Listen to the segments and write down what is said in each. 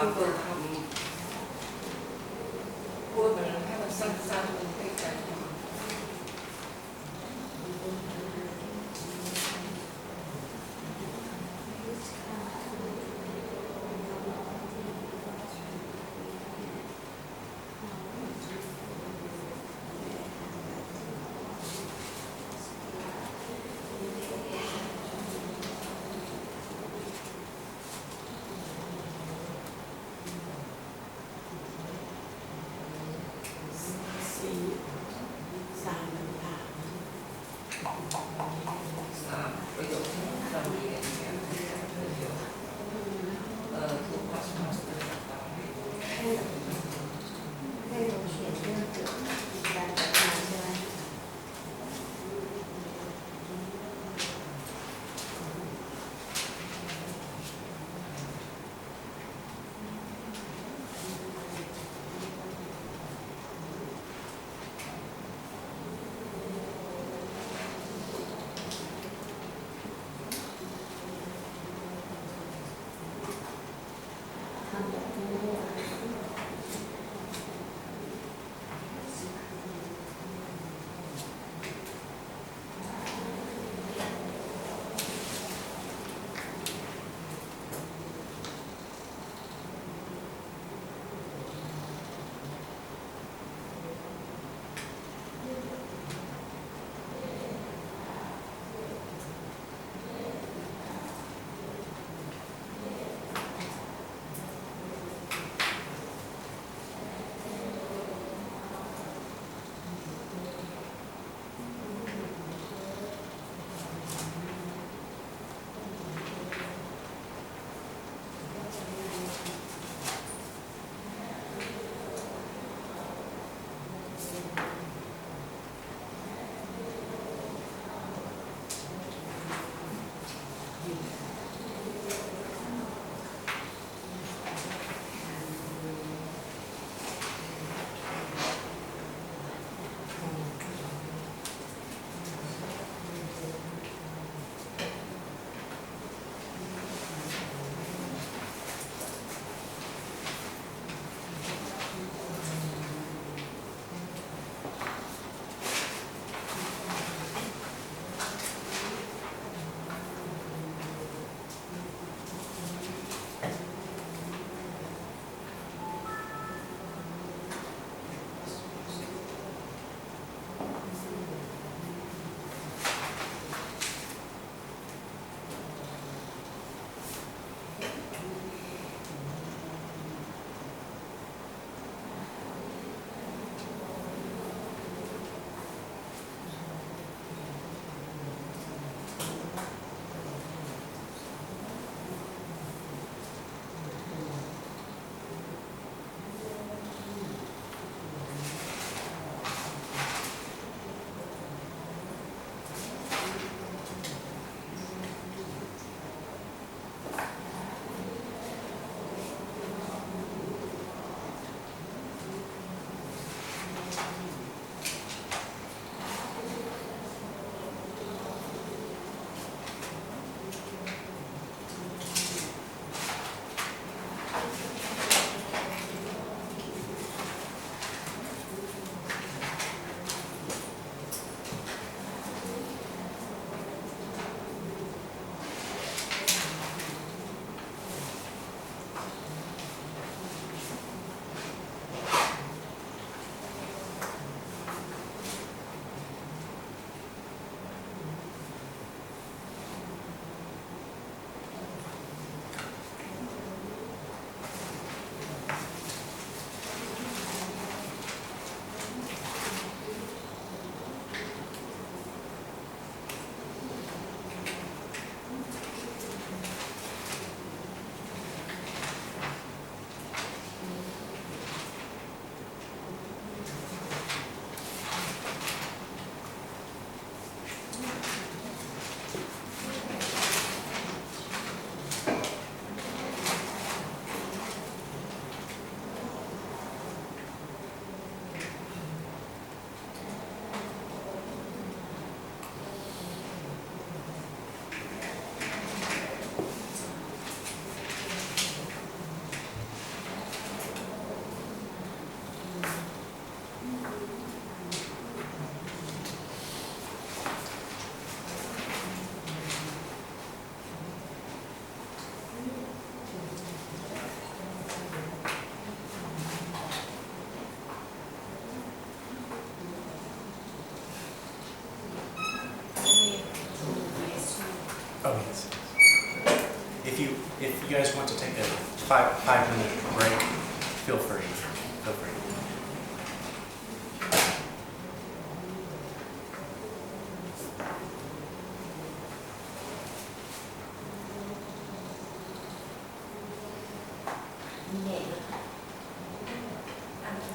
างคนทำพูดมันให้มันสั้นๆมันให้ใจ Oh yes. If you guys want to take a 5-minute break, feel free. Feel free.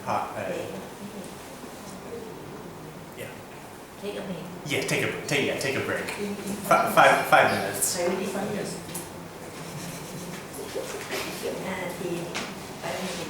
พอyeah. Take a break. Yeah, take a break. 5 minutes. ใช้วิธีฟังเก็บ5 นาทีไปไม่ถึง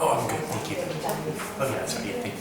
Oh, I'm good, thank you. Oh yeah, that's right, yeah, thank you.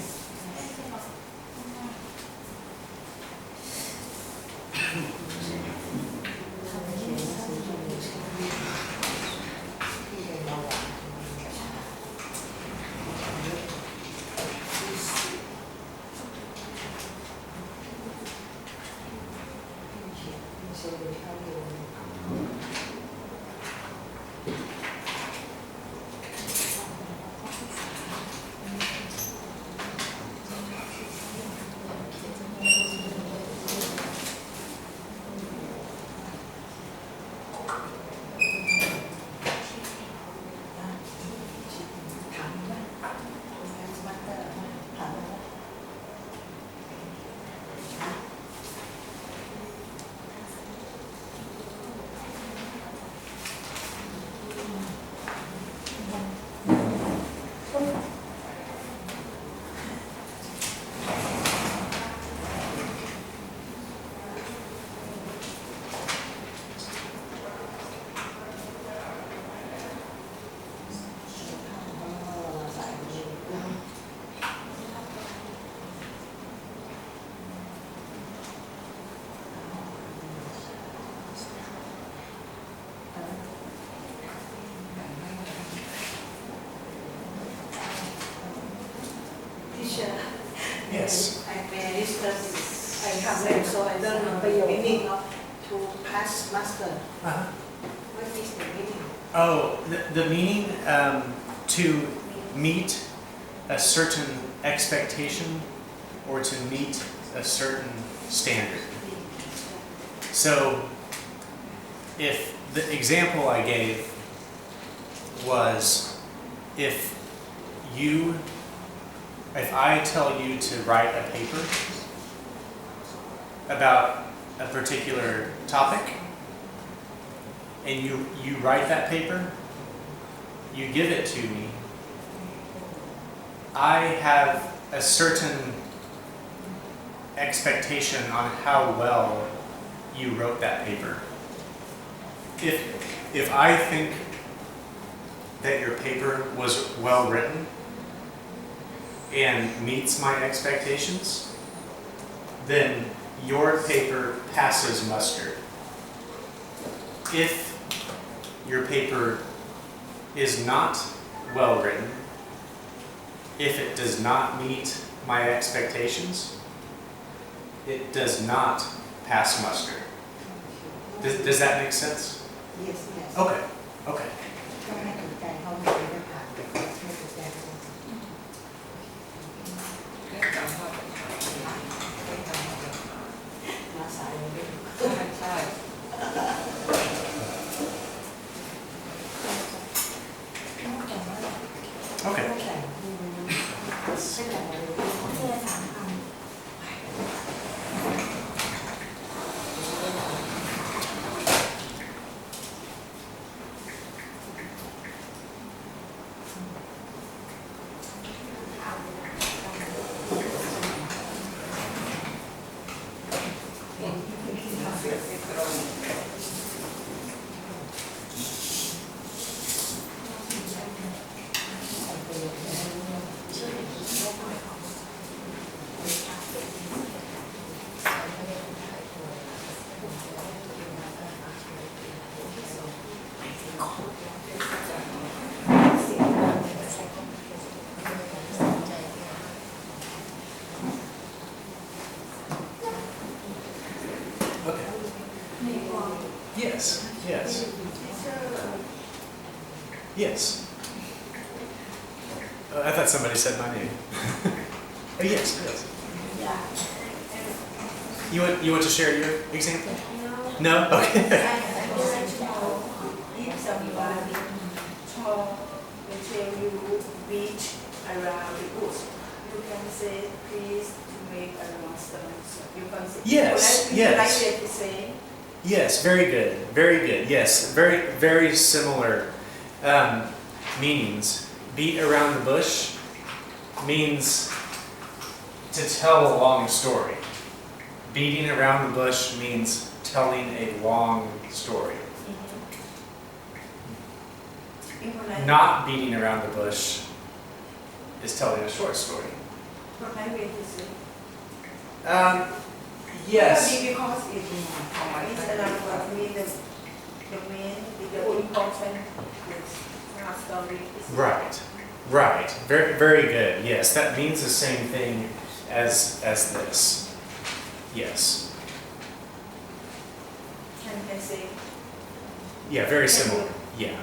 Yes. I may discuss. I come late, so I don't know the meaning of to pass master. What is the meaning? Oh, the meaning to meet a certain expectation or to meet a certain standard. So, if the example I gave was if I tell you to write a paper about a particular topic, and you write that paper, you give it to me, I have a certain expectation on how well you wrote that paper. If I think that your paper was well written and meets my expectations, then your paper passes muster. If your paper is not well written, if it does not meet my expectations, it does not pass muster. Does that make sense? Yes, yes. Okay, okay. ก็ให้ถึงใจเขาไม่ได้ผ่านแต่ก็ให้ถึงใจเขา เรื่องจำภาพเป็นภาพเรื่องจำภาพเป็นภาพ มาสายเลย ใช่ Yes. Yes. Yes. I thought somebody said my name. Oh, yes. Yes. Yeah. You want to share your example? No. No. Okay. I would like to know if someone Or they tell you beach around the bush. You can say please to make a long story. So you can say Yes, you like yes. it to say Yes. Very good. Very good. Yes. Very similar meanings. Beat around the bush means to tell a long story. Beating around the bush means telling a long story. Not beating around the bush is telling a short story. what I mean to say. Yes. Maybe because it is another word mean the main the important story is Right. Right. Very good. Yes, that means the same thing as this. Yes. can say Yeah, very similar. Yeah.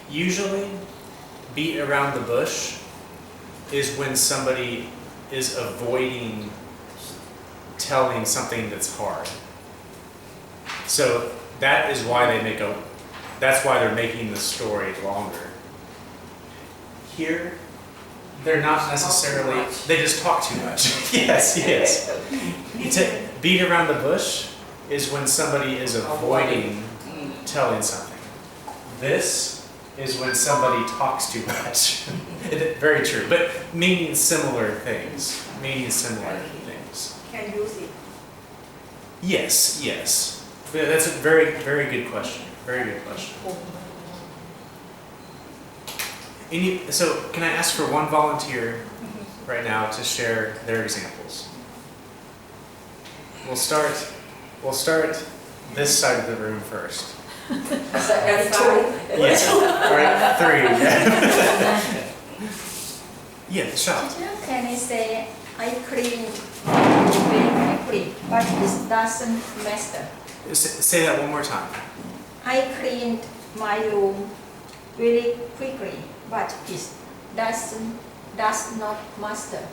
Usually, beat around the bush is when somebody is avoiding telling something that's hard. So that is why that's why they're making the story longer. Here, they're not necessarily, they just talk too much. Yes. To beat around the bush is when somebody is avoiding telling something. This is when somebody talks too much. Very true, but meaning similar things. can use it. Yes. That's a very good question. So can I ask for one volunteer right now to share their examples? We'll start this side of the room first. Yes. All right, 3. Yeah, shout. Can I say I cleaned very quickly, but it doesn't matter. Say that one more time. I cleaned my room very quickly, but it does not master.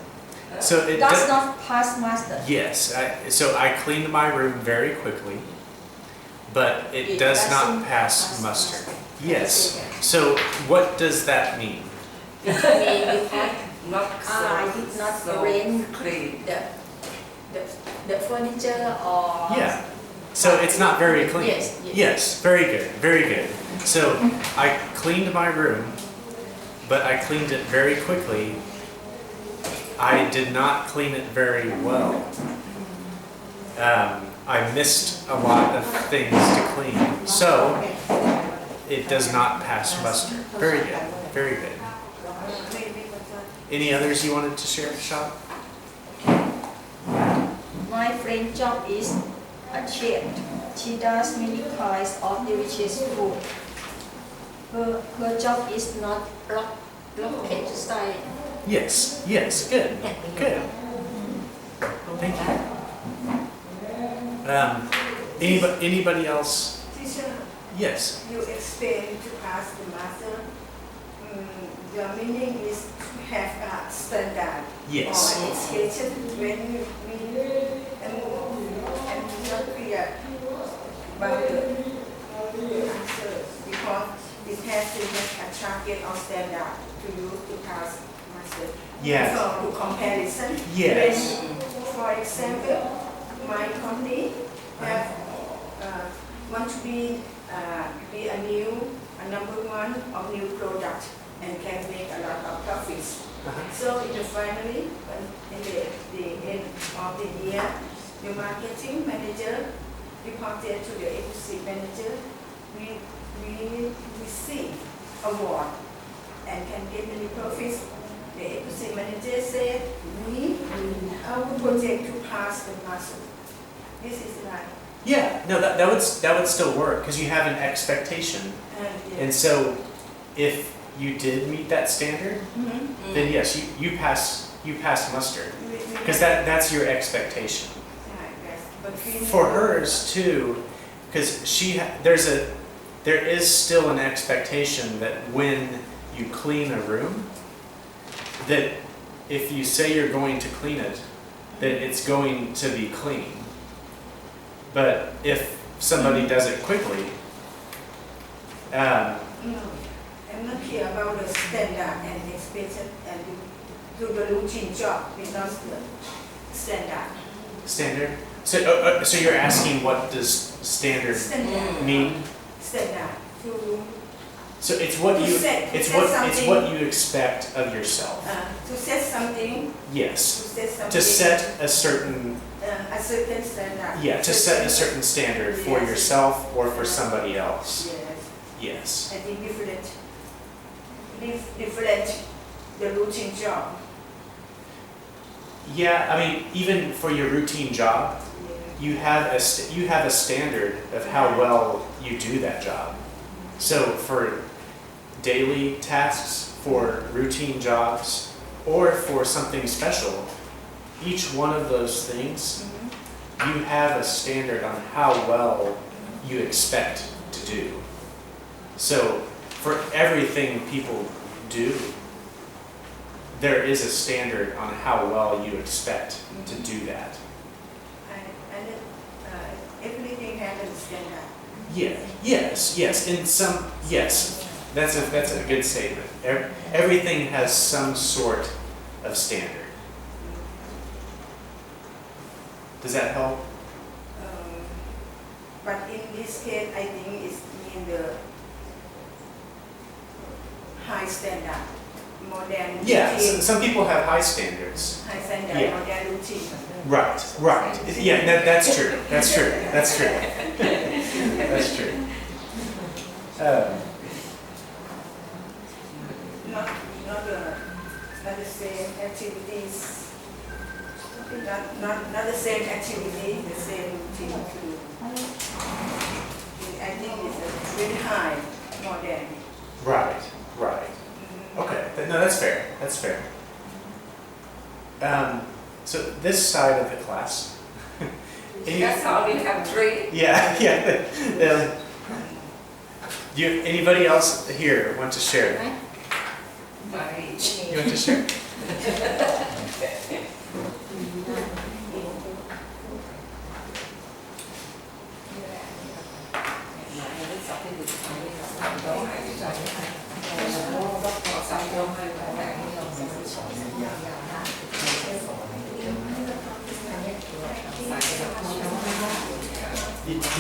So it Does not pass master. Yes. So I cleaned my room very quickly, but it does not doesn't pass muster. Yes. Yes. So what does that mean? it may be hot, not I did not arrange clean. the furniture or Yeah. So it's not very clean. Yes. Yes. Very good. So I cleaned my room, but I cleaned it very quickly. I did not clean it very well. I missed a lot of things to clean, so it does not pass muster. Very good. Any others you wanted to share, Shop? My friend's job is a chef. She does many kinds of delicious food. Her job is not blockage style. Yes. Good. Thank you. Anybody else? Teacher, Yes. you explain to us the master. The meaning is to have a standard Yes. or education when we and not clear about the answer because it has to have a target or standard to use to pass master. Yeah. So to comparison. Yes. When, for example, my company have want to be a number one of new product and can make a lot of profits. So in the finally, in the end of the year, the marketing manager reported to the agency manager, we receive award and can get many profits. The agency manager said, our project to pass the master. This is right. Yeah. No, that would still work because you have an expectation, and so if you did meet that standard, then yes, you pass muster because that's your expectation. Yes. But cleaning For the room- hers too, because there is still an expectation that when you clean a room, that if you say you're going to clean it, that it's going to be clean. But if somebody does it quickly, No, I'm not clear about the standard and expectation and do the routine job because the standard. standard. So you're asking what does standard Standard. mean? Standard. To So it's what you set it's something. what you expect of yourself. To set something. Yes. To set something. To set a certain a certain standard. to set a certain standard for Yes. yourself or for somebody else. Yes. Yes. I think different the routine job. Yeah, I mean, even for your routine job, you have a standard of how well you do that job. So for daily tasks, for routine jobs, or for something special, each one of those things, you have a standard on how well you expect to do. So for everything people do, there is a standard on how well you expect to do that. And everything has a standard. Yeah. Yes. In some, yes. That's a good statement. Everything has some sort of standard. Does that help? But in this case, I think it's in the high standard, more than Yeah. routine. Some people have high standards. High standard, Yeah. more than routine. Right. Yeah. That's true. That's true. That's true. That's true. Not the same activities. Not the same activity, the same routine too. I think it's very high, more than. Right. Okay. No, that's fair. That's fair. So this side of the class. That's how we have three. Yeah. Anybody else here want to share? You want to share?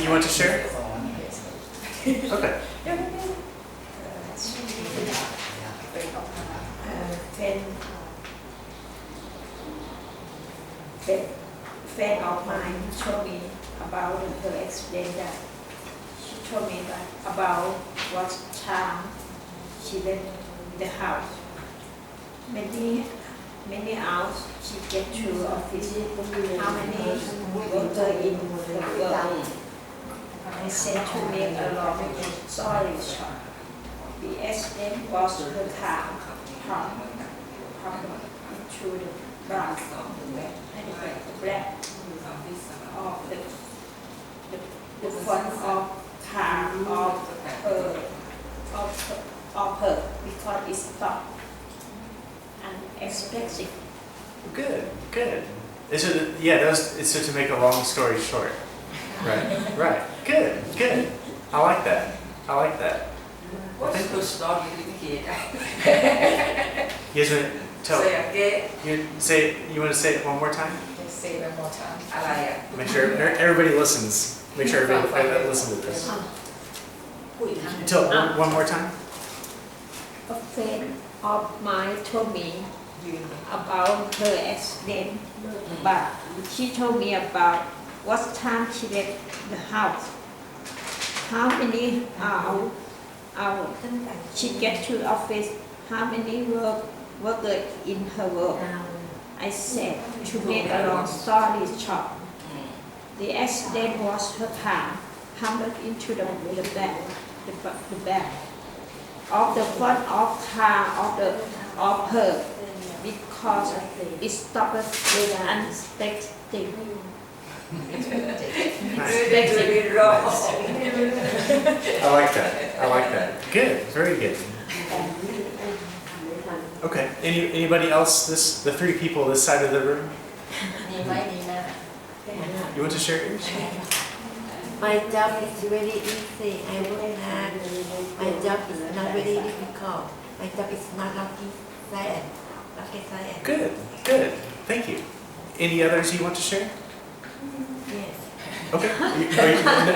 You want to share? Okay. Friend of mine told me about her experience that she told me that about what time she left the house. Many hours she get to office. How many worker in the work? I said to make a long story short. The accident was her car pumped into the back and the back of the front of car of her because it stopped unexpectedly. Good. So to make a long story short. Right. Good. I like that. What's the story you You guys want to tell? Say again. You want to say it one more time? Say one more time. อะไรอ่ะ Make sure everybody listens. Make sure everybody listens to this. Tell one more time. A friend of mine told me about her accident, but she told me about what time she left the house, how many hours she get to office, how many workers in her work. I said, to make a long story short, the accident was her car hammered into the back of the front of car of her because it stopped unexpectedly. Really wrong. I like that. I like that. Good. Very good. Okay. Anybody else? The three people this side of the room. You want to share yours? My job is very easy. I work hard. My job is not very difficult. My job is not rocket science. Rocket science. Good. Good. Thank you. Any others you want to share? Yes. Okay.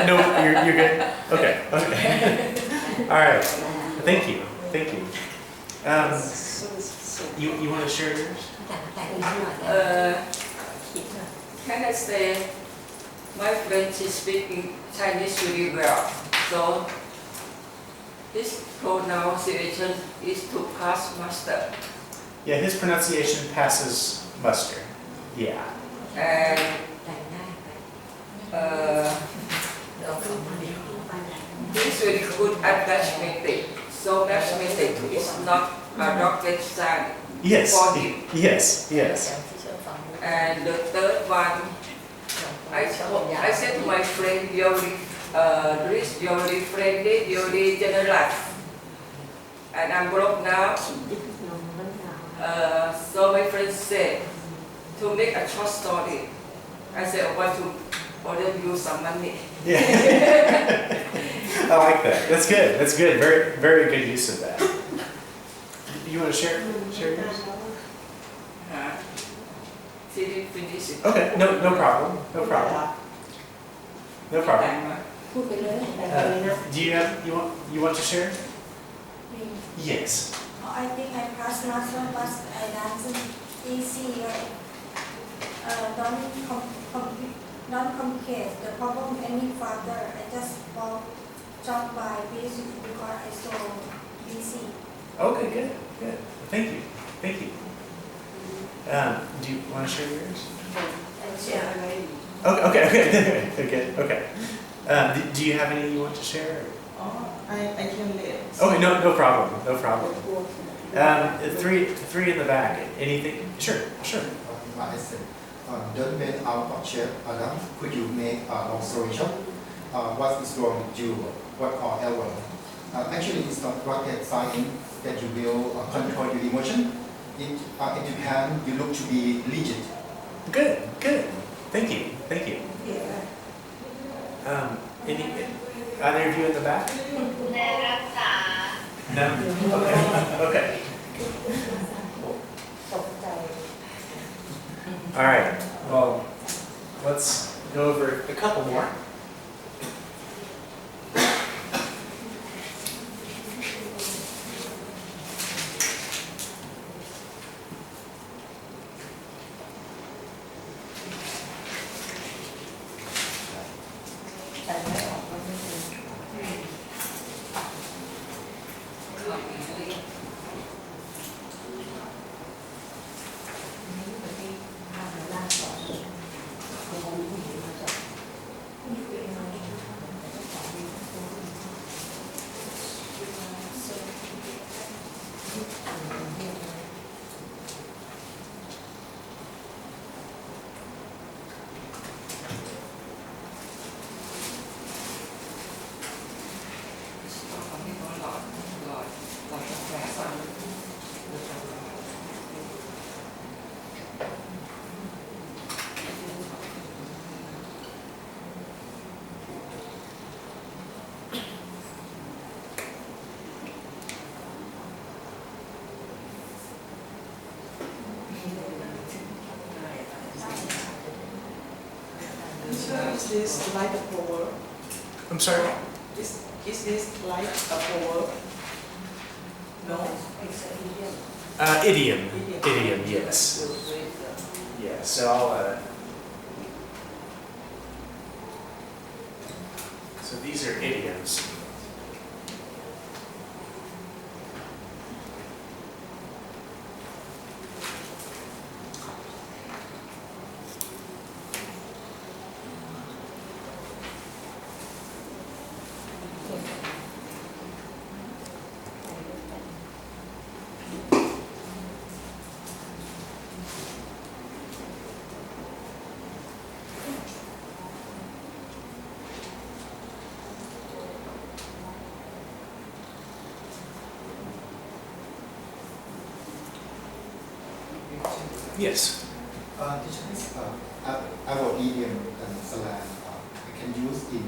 No, you're good. Okay. Okay. All right. Thank you. Thank you. You want to share yours? Can I say my French is speaking Chinese really well, so his pronunciation is to pass muster. Yeah, his pronunciation passes muster. Yeah. And he's really good at mathematics. So mathematics is not a rocket science Yes. for him. Yes. Yes. And the third one, I said to my friend, you're really friendly, you're really generous. And I'm broke now. So my friend said, to make a short story, I said, I want to order you some money. Yeah. I like that. That's good. That's good. Very, very good use of that. You want to share yours? She didn't finish it. Okay. No problem. No problem. No problem. Do you want to share? Yes. I think I passed master, but I dance easy. Don't complicate the problem any further. I just job by busy because I so busy. Okay. Good. Good. Thank you. Thank you. Do you want to share yours? Okay. Okay. Do you have any you want to share? I can live. Okay. No problem. No problem. Three in the back. Anything? Sure. I said, don't make out of shape, Adam. Could you make a long story short? What is wrong with you? What are error? Actually, it's not rocket science that you will control your emotion. In Japan, you look to be legit. Good. Thank you. Any other of you in the back? No. Okay. All right. Well, let's go over a couple more. Is this like a proverb? I'm sorry. Is this like a proverb? No. Idiom. Yes. Yeah. So So these are idioms. Yes. Our idiom and slang I can use in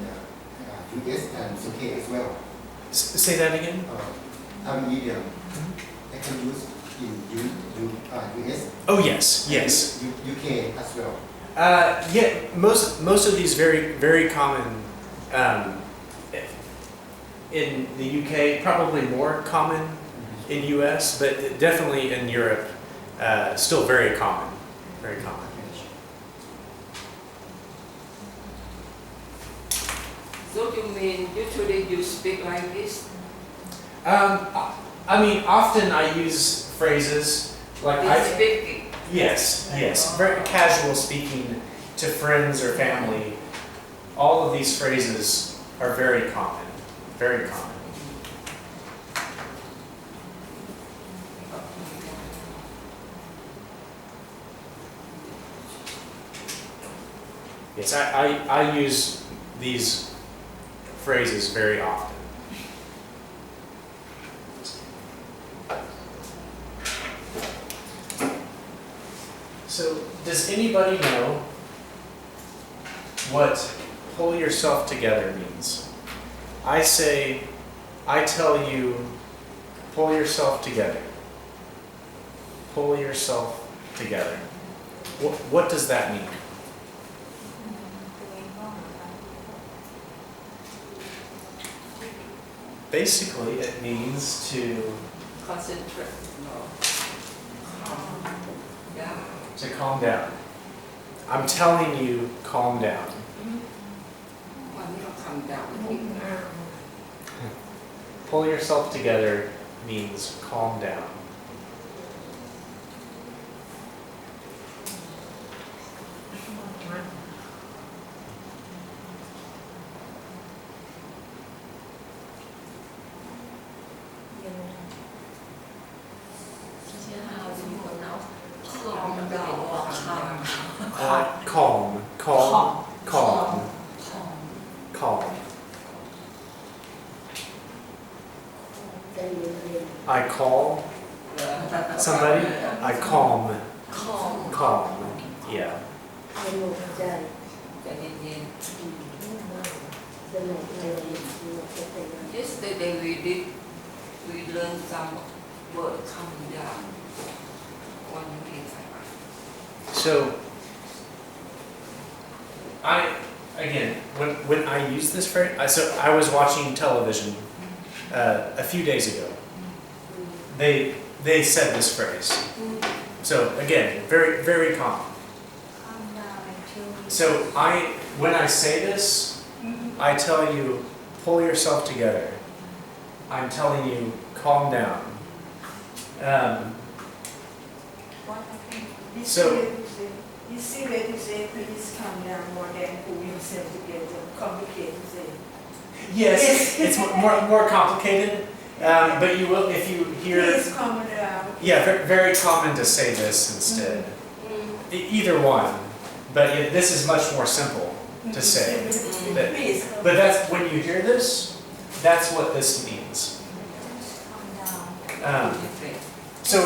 US and UK as well. Say that again. Our idiom I can use in US. Oh yes, yes. and UK as well. Yeah, most of these very common in the UK, probably more common in US, but definitely in Europe, still very common. Very common. So you mean usually you speak like this? I mean, often I use phrases like In speaking. Yes, very casual speaking to friends or family. All of these phrases are very common, very common. Yes, I use these phrases very often. So, does anybody know what pull yourself together means? I tell you, pull yourself together. Pull yourself together. What does that mean? Basically, it means to Concentrate. No. Yeah. to calm down. I'm telling you, calm down. When you come down, Pull yourself together means calm down. Calm. I call somebody. I calm. Yeah. ใจเย็นๆ Yesterday we learned some word calm down. One thing. So, when I use this phrase, I was watching television a few days ago. They said this phrase. So again, very common. So when I say this, I tell you, pull yourself together. I'm telling you, calm down. Easy way to say please calm down more than pull yourself together. Complicated to say. Yes, it's more complicated. But you will if you hear. Please calm down. Yeah, very common to say this instead. Either one, but this is much more simple to say. Please. But that's when you hear this, that's what this means. So